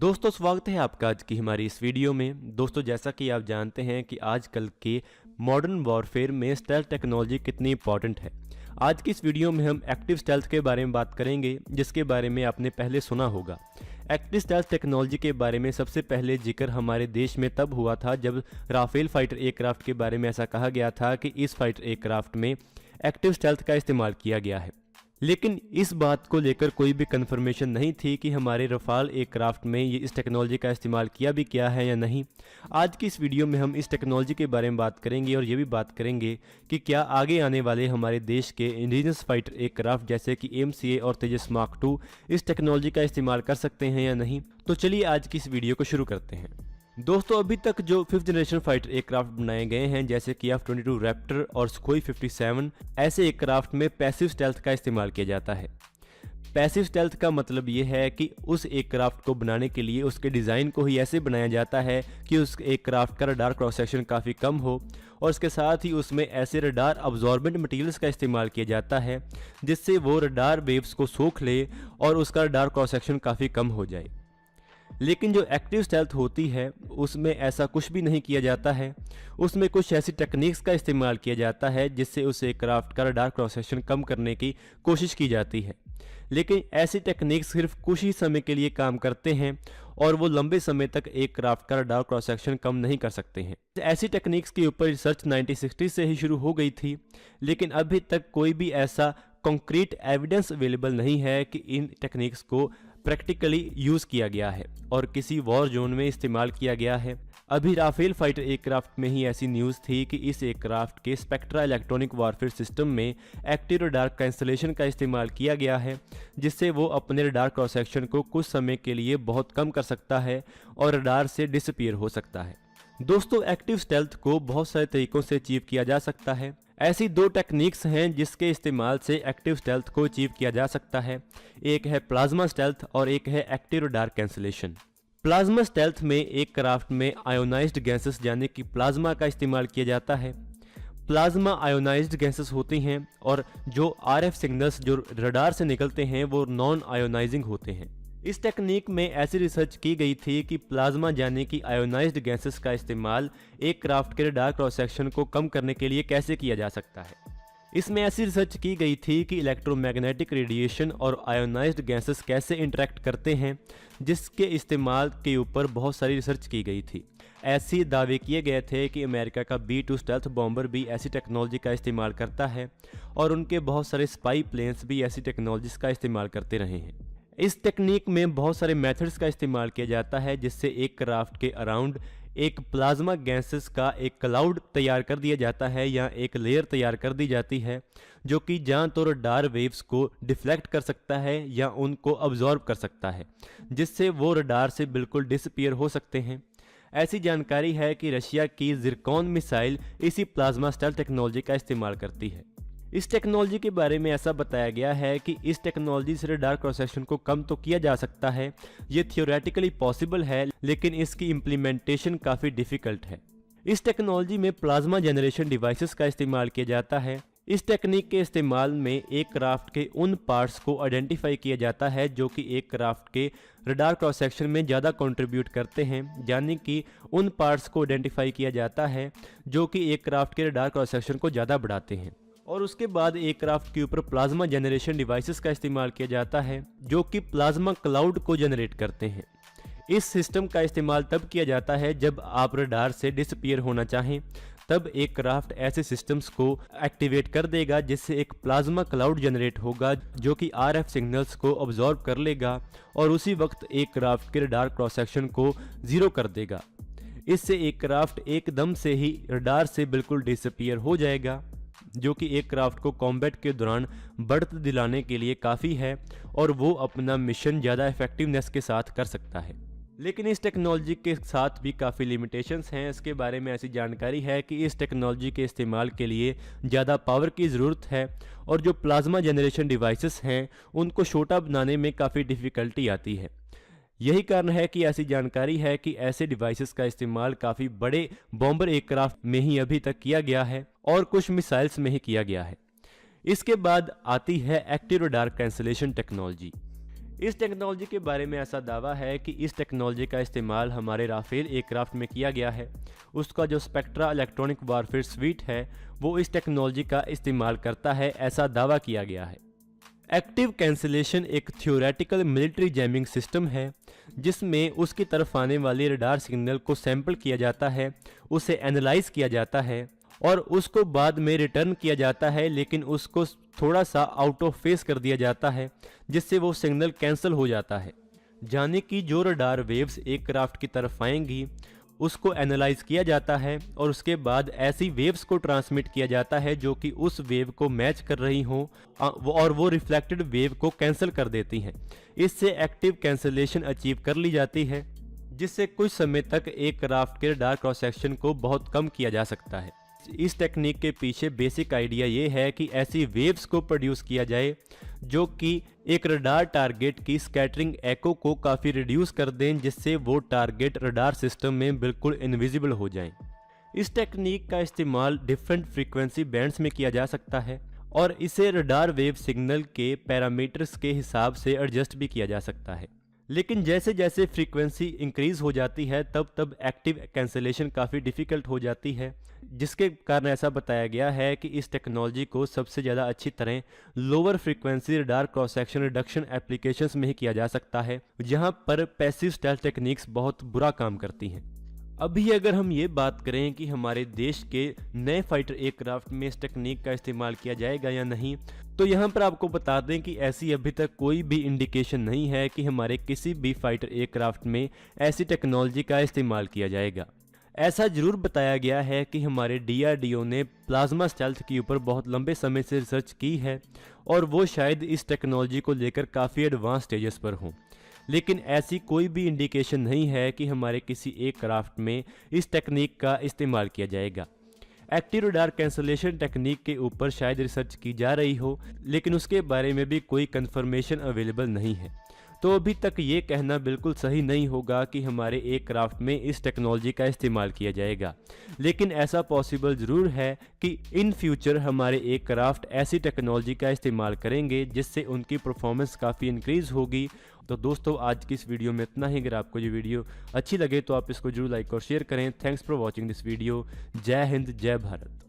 दोस्तों स्वागत है आपका आज की हमारी इस वीडियो में। दोस्तों जैसा कि आप जानते हैं कि आजकल के मॉडर्न वॉरफेयर में स्टेल्थ टेक्नोलॉजी कितनी इंपॉर्टेंट है। आज की इस वीडियो में हम एक्टिव स्टेल्थ के बारे में बात करेंगे, जिसके बारे में आपने पहले सुना होगा। एक्टिव स्टेल्थ टेक्नोलॉजी के बारे में सबसे पहले जिक्र हमारे देश में तब हुआ था जब राफेल फाइटर एयरक्राफ्ट के बारे में ऐसा कहा गया था कि इस फाइटर एयरक्राफ्ट में एक्टिव स्टेल्थ का इस्तेमाल किया गया है। लेकिन इस बात को लेकर कोई भी कंफर्मेशन नहीं थी कि हमारे रफाल एयरक्राफ्ट में ये इस टेक्नोलॉजी का इस्तेमाल किया भी किया है या नहीं। आज की इस वीडियो में हम इस टेक्नोलॉजी के बारे में बात करेंगे और ये भी बात करेंगे कि क्या आगे आने वाले हमारे देश के इंडिजिनस फाइटर एयरक्राफ्ट जैसे कि AMCA और तेजस मार्क 2 इस टेक्नोलॉजी का इस्तेमाल कर सकते हैं या नहीं। तो चलिए आज की इस वीडियो को शुरू करते हैं। दोस्तों अभी तक जो 5th जनरेशन फाइटर एयरक्राफ्ट बनाए गए हैं जैसे कि F-22 रैप्टर और सुखोई 57, ऐसे एयरक्राफ्ट में पैसिव स्टेल्थ का इस्तेमाल किया जाता है। पैसिव स्टेल्थ का मतलब ये है कि उस एयरक्राफ्ट को बनाने के लिए उसके डिज़ाइन को ही ऐसे बनाया जाता है कि उस एयरक्राफ्ट का रडार क्रॉस सेक्शन काफ़ी कम हो और इसके साथ ही उसमें ऐसे रडार अब्जॉर्बेंट मटेरियल्स का इस्तेमाल किया जाता है जिससे वो रडार वेव्स को सोख ले और उसका रडार क्रॉस सेक्शन काफ़ी कम हो जाए। लेकिन जो एक्टिव स्टेल्थ होती है उसमें ऐसा कुछ भी नहीं किया जाता है। उसमें कुछ ऐसी टेक्निक्स का इस्तेमाल किया जाता है जिससे उस एयरक्राफ्ट का रडार क्रॉस सेक्शन कम करने की कोशिश की जाती है। लेकिन ऐसी टेक्निक्स सिर्फ कुछ ही समय के लिए काम करते हैं और वो लंबे समय तक एयरक्राफ्ट का रडार क्रॉस सेक्शन कम नहीं कर सकते हैं। ऐसी टेक्निक्स के ऊपर रिसर्च 1960 से ही शुरू हो गई थी, लेकिन अभी तक कोई भी ऐसा कॉन्क्रीट एविडेंस अवेलेबल नहीं है कि इन टेक्निक्स को प्रैक्टिकली यूज़ किया गया है और किसी वॉर जोन में इस्तेमाल किया गया है। अभी राफेल फाइटर एयरक्राफ्ट में ही ऐसी न्यूज़ थी कि इस एयरक्राफ्ट के स्पेक्ट्रा इलेक्ट्रॉनिक वॉरफेयर सिस्टम में एक्टिव रडार कैंसलेशन का इस्तेमाल किया गया है, जिससे वो अपने रडार क्रॉस सेक्शन को कुछ समय के लिए बहुत कम कर सकता है और रडार से डिसअपीयर हो सकता है। दोस्तों एक्टिव स्टेल्थ को बहुत सारे तरीकों से अचीव किया जा सकता है। ऐसी दो टेक्निक्स हैं जिसके इस्तेमाल से एक्टिव स्टेल्थ को अचीव किया जा सकता है। एक है प्लाज्मा स्टेल्थ और एक है active radar cancellation. Plasma stealth में एक क्राफ्ट में आयोनाइज्ड गैसेस यानी कि प्लाज्मा का इस्तेमाल किया जाता है। प्लाज्मा आयोनाइज्ड गैसेस होती हैं और जो RF सिग्नल्स जो रडार से निकलते हैं वो नॉन आयोनाइजिंग होते हैं। इस टेक्निक में ऐसी रिसर्च की गई थी कि प्लाज्मा यानी कि आयोनाइज्ड गैसेस का इस्तेमाल एक क्राफ्ट के रडार क्रॉस सेक्शन को कम करने के लिए कैसे किया जा सकता है। इसमें ऐसी रिसर्च की गई थी कि इलेक्ट्रोमैग्नेटिक रेडिएशन और आयोनाइज्ड गैसेस कैसे इंटरेक्ट करते हैं, जिसके इस्तेमाल के ऊपर बहुत सारी रिसर्च की गई थी। ऐसे दावे किए गए थे कि अमेरिका का B-2 स्टेल्थ बॉम्बर भी ऐसी टेक्नोलॉजी का इस्तेमाल करता है और उनके बहुत सारे स्पाई प्लेन्स भी ऐसी टेक्नोलॉजीज का इस्तेमाल करते रहे हैं। इस टेक्निक में बहुत सारे मेथड्स का इस्तेमाल किया जाता है जिससे एक क्राफ्ट के अराउंड एक प्लाज्मा गैसेस का एक क्लाउड तैयार कर दिया जाता है या एक लेयर तैयार कर दी जाती है जो कि जहाँ तो रडार वेव्स को डिफ्लेक्ट कर सकता है या उनको अब्जॉर्ब कर सकता है, जिससे वो रडार से बिल्कुल डिसअपीयर हो सकते हैं। ऐसी जानकारी है कि रशिया की जिरकॉन मिसाइल इसी प्लाज्मा स्टेल्थ टेक्नोलॉजी का इस्तेमाल करती है। इस टेक्नोलॉजी के बारे में ऐसा बताया गया है कि इस टेक्नोलॉजी से रडार क्रॉस सेक्शन को कम तो किया जा सकता है, ये थियोरेटिकली पॉसिबल है, लेकिन इसकी इम्प्लीमेंटेशन काफ़ी डिफ़िकल्ट है। इस टेक्नोलॉजी में प्लाज्मा जनरेशन डिवाइसेस का इस्तेमाल किया जाता है। इस टेक्निक के इस्तेमाल में एक क्राफ्ट के उन पार्ट्स को आइडेंटिफाई किया जाता है जो कि एक क्राफ्ट के रडार क्रॉस सेक्शन में ज़्यादा कंट्रीब्यूट करते हैं, यानी कि उन पार्ट्स को आइडेंटिफाई किया जाता है जो कि एक क्राफ्ट के रडार क्रॉस सेक्शन को ज़्यादा बढ़ाते हैं। और उसके बाद एयरक्राफ्ट के ऊपर प्लाज्मा जनरेशन डिवाइसेस का इस्तेमाल किया जाता है जो कि प्लाज्मा क्लाउड को जनरेट करते हैं। इस सिस्टम का इस्तेमाल तब किया जाता है जब आप रडार से डिसअपीयर होना चाहें, तब एयरक्राफ्ट ऐसे सिस्टम्स को एक्टिवेट कर देगा जिससे एक प्लाज्मा क्लाउड जनरेट होगा जो कि RF सिग्नल्स को अब्जॉर्ब कर लेगा और उसी वक्त एयरक्राफ्ट के रडार क्रॉस सेक्शन को ज़ीरो कर देगा। इससे एयरक्राफ्ट एकदम से ही रडार से बिल्कुल डिसअपीयर हो जाएगा, जो कि एक क्राफ्ट को कॉम्बैट के दौरान बढ़त दिलाने के लिए काफ़ी है और वो अपना मिशन ज़्यादा इफेक्टिवनेस के साथ कर सकता है। लेकिन इस टेक्नोलॉजी के साथ भी काफ़ी लिमिटेशंस हैं। इसके बारे में ऐसी जानकारी है कि इस टेक्नोलॉजी के इस्तेमाल के लिए ज़्यादा पावर की ज़रूरत है और जो प्लाज्मा जनरेशन डिवाइसेस हैं उनको छोटा बनाने में काफ़ी डिफ़िकल्टी आती है। यही कारण है कि ऐसी जानकारी है कि ऐसे डिवाइसेस का इस्तेमाल काफ़ी बड़े बॉम्बर एयरक्राफ्ट में ही अभी तक किया गया है और कुछ मिसाइल्स में ही किया गया है। इसके बाद आती है एक्टिव रडार कैंसलेशन टेक्नोलॉजी। इस टेक्नोलॉजी के बारे में ऐसा दावा है कि इस टेक्नोलॉजी का इस्तेमाल हमारे राफेल एयरक्राफ्ट में किया गया है। उसका जो स्पेक्ट्रा इलेक्ट्रॉनिक वारफेयर स्वीट है वो इस टेक्नोलॉजी का इस्तेमाल करता है, ऐसा दावा किया गया है। एक्टिव कैंसिलेशन एक थ्योरेटिकल मिलिट्री जैमिंग सिस्टम है जिसमें उसकी तरफ आने वाली रडार सिग्नल को सैंपल किया जाता है, उसे एनालाइज किया जाता है और उसको बाद में रिटर्न किया जाता है, लेकिन उसको थोड़ा सा आउट ऑफ फेस कर दिया जाता है जिससे वो सिग्नल कैंसिल हो जाता है। जाने की जो रडार वेव्स एयरक्राफ्ट की तरफ आएंगी उसको एनालाइज किया जाता है और उसके बाद ऐसी वेव्स को ट्रांसमिट किया जाता है जो कि उस वेव को मैच कर रही हों और वो रिफ्लेक्टेड वेव को कैंसिल कर देती हैं। इससे एक्टिव कैंसिलेशन अचीव कर ली जाती है जिससे कुछ समय तक एयरक्राफ्ट के रडार क्रॉस सेक्शन को बहुत कम किया जा सकता है। इस टेक्निक के पीछे बेसिक आइडिया ये है कि ऐसी वेव्स को प्रोड्यूस किया जाए जो कि एक रडार टारगेट की स्कैटरिंग एको को काफ़ी रिड्यूस कर दें जिससे वो टारगेट रडार सिस्टम में बिल्कुल इनविजिबल हो जाएं। इस टेक्निक का इस्तेमाल डिफरेंट फ्रीक्वेंसी बैंड्स में किया जा सकता है और इसे रडार वेव सिग्नल के पैरामीटर्स के हिसाब से एडजस्ट भी किया जा सकता है। लेकिन जैसे जैसे फ्रीक्वेंसी इंक्रीज हो जाती है तब तब एक्टिव कैंसिलेशन काफ़ी डिफ़िकल्ट हो जाती है, जिसके कारण ऐसा बताया गया है कि इस टेक्नोलॉजी को सबसे ज़्यादा अच्छी तरह lower frequency radar cross section reduction applications में ही किया जा सकता है, जहां पर पैसिव स्टेल्थ टेक्निक्स बहुत बुरा काम करती हैं। अभी अगर हम ये बात करें कि हमारे देश के नए फाइटर एयरक्राफ्ट में इस टेक्निक का इस्तेमाल किया जाएगा या नहीं, तो यहाँ पर आपको बता दें कि ऐसी अभी तक कोई भी इंडिकेशन नहीं है कि हमारे किसी भी फाइटर एयरक्राफ्ट में ऐसी टेक्नोलॉजी का इस्तेमाल किया जाएगा। ऐसा जरूर बताया गया है कि हमारे DRDO ने प्लाज्मा स्टेल्थ के ऊपर बहुत लंबे समय से रिसर्च की है और वो शायद इस टेक्नोलॉजी को लेकर काफ़ी एडवांस स्टेजेस पर हों, लेकिन ऐसी कोई भी इंडिकेशन नहीं है कि हमारे किसी एयरक्राफ्ट में इस टेक्निक का इस्तेमाल किया जाएगा। एक्टिव रडार कैंसलेशन टेक्निक के ऊपर शायद रिसर्च की जा रही हो, लेकिन उसके बारे में भी कोई कंफर्मेशन अवेलेबल नहीं है। तो अभी तक ये कहना बिल्कुल सही नहीं होगा कि हमारे एयरक्राफ्ट में इस टेक्नोलॉजी का इस्तेमाल किया जाएगा, लेकिन ऐसा पॉसिबल ज़रूर है कि इन फ्यूचर हमारे एयरक्राफ्ट ऐसी टेक्नोलॉजी का इस्तेमाल करेंगे जिससे उनकी परफॉर्मेंस काफ़ी इंक्रीज़ होगी। तो दोस्तों, आज की इस वीडियो में इतना ही। अगर आपको ये वीडियो अच्छी लगे तो आप इसको जरूर लाइक और शेयर करें। Thanks for watching this video. जय हिंद, जय भारत।